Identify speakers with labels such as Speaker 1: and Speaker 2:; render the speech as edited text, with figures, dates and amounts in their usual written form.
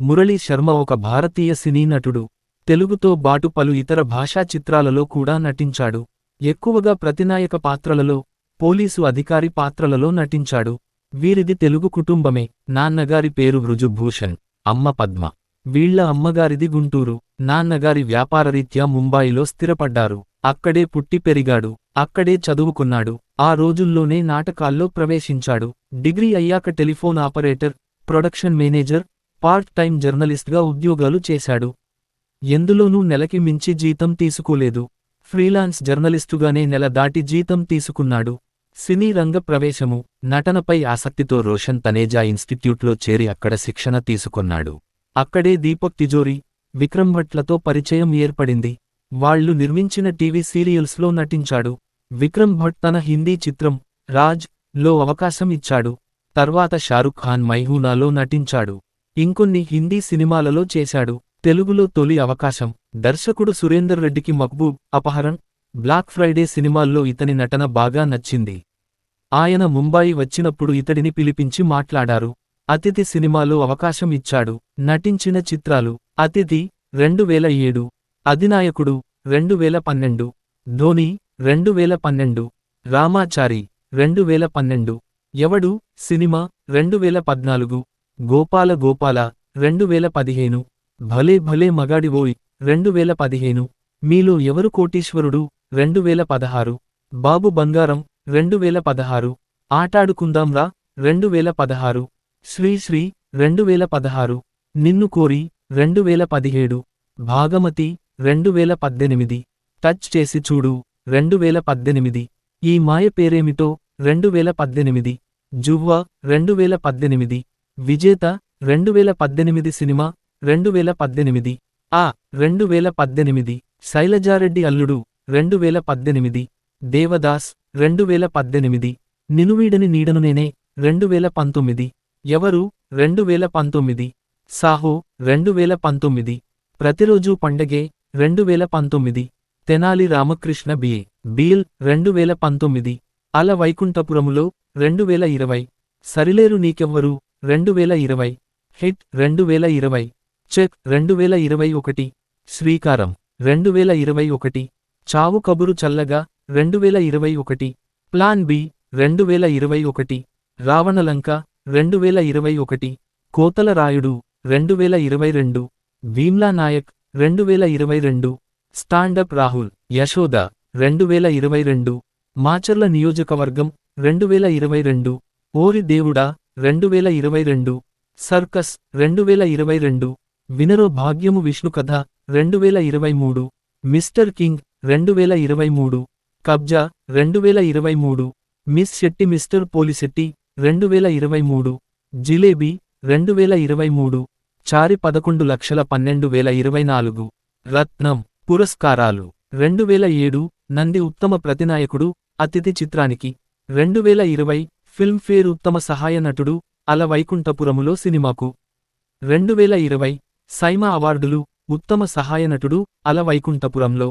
Speaker 1: మురళీ శర్మ ఒక భారతీయ సినీ నటుడు. తెలుగుతో బాటు పలు ఇతర భాషా చిత్రాలలో కూడా నటించాడు. ఎక్కువగా ప్రతినాయక పాత్రలలో, పోలీసు అధికారి పాత్రలలో నటించాడు. వీరిది తెలుగు కుటుంబమే. నాన్నగారి పేరు వృజుభూషణ్, అమ్మ పద్మ. వీళ్ల అమ్మగారిది గుంటూరు. నాన్నగారి వ్యాపారరీత్యా ముంబాయిలో స్థిరపడ్డారు. అక్కడే పుట్టి పెరిగాడు. అక్కడే చదువుకున్నాడు. ఆ రోజుల్లోనే నాటకాల్లో ప్రవేశించాడు. డిగ్రీ అయ్యాక telephone operator, production manager, part time జర్నలిస్ట్గా ఉద్యోగాలు చేశాడు. ఎందులోనూ నెలకి మించి జీతం తీసుకోలేదు. ఫ్రీలాన్స్ జర్నలిస్టుగానే నెల దాటి జీతం తీసుకున్నాడు. సినీ రంగ ప్రవేశము, నటనపై ఆసక్తితో రోషన్ తనేజా ఇన్స్టిట్యూట్లో చేరి అక్కడ శిక్షణ తీసుకొన్నాడు. అక్కడే దీపక్ తిజోరీ, విక్రమ్ భట్లతో పరిచయం ఏర్పడింది. వాళ్లు నిర్మించిన టీవీ సీరియల్స్లో నటించాడు. విక్రమ్ భట్ తన హిందీ చిత్రం రాజ్ లో అవకాశం ఇచ్చాడు. తర్వాత షారుఖ్ ఖాన్ మైహూనాలో నటించాడు. ఇంకొన్ని హిందీ సినిమాలలో చేశాడు. తెలుగులో తొలి అవకాశం దర్శకుడు సురేందర్ రెడ్డికి మక్బూబ్, అపహరణ్, బ్లాక్ ఫ్రైడే సినిమాల్లో ఇతని నటన బాగా నచ్చింది. ఆయన ముంబాయి వచ్చినప్పుడు ఇతడిని పిలిపించి మాట్లాడారు. అతిథి సినిమాలో అవకాశం ఇచ్చాడు. నటించిన చిత్రాలు: అతిథి 2007, అధినాయకుడు 2012, ధోని 2012, రామాచారి 2012, ఎవడు సినిమా 2014, గోపాల గోపాల 2015, భలే భలే మగాడివోయ్ 2015, మీలో ఎవరు కోటీశ్వరుడు 2016, బాబు బంగారం 2016, ఆటాడుకుందాంరా 2016, శ్రీ శ్రీ 2016, నిన్ను కోరి 2017, భాగమతి 2018, టచ్ చేసి చూడు 2018, ఈ మాయ పేరేమిటో 2018, జువ్వా 2018, విజేత 2018 సినిమా 2018, 2018, శైలజారెడ్డి అల్లుడు 2018, దేవదాస్ 2018, నినువీడని నీడను నేనే 2019, ఎవరు 2019, సాహో 2019, ప్రతిరోజూ పండగే 2019, తెనాలి రామకృష్ణ బీల్ 2019, అల వైకుంఠపురములో 2020, సరిలేరు నీకెవ్వరు 2020, హిట్ 2020, చెక్ 2021, శ్రీకారం 2021, చావు కబురు చల్లగా 2021, ప్లాన్ బి 2021, రావణలంక 2021, కోతల రాయుడు 2022, భీమ్లా నాయక్ 2022, స్టాండప్ రాహుల్ యశోద 2022, మాచర్ల నియోజకవర్గం 2022, ఓరి దేవుడా 2022, సర్కస్ 2022, వినరో భాగ్యము విష్ణుకథ 2023, మిస్టర్ కింగ్ 2023, కబ్జా 2023, మిస్ శెట్టి మిస్టర్ పోలిశెట్టి 2023, జిలేబీ 2023, చారి 11,12,024, రత్నం పురస్కారాలు: 2007 నంది ఉత్తమ ప్రతినాయకుడు అతిథి చిత్రానికి, 2020 ఫిల్మ్ఫేర్ ఉత్తమ సహాయ నటుడు అల వైకుంఠపురములో సినిమాకు, 2020 సైమా అవార్డులు ఉత్తమ సహాయ నటుడు అల వైకుంఠపురంలో.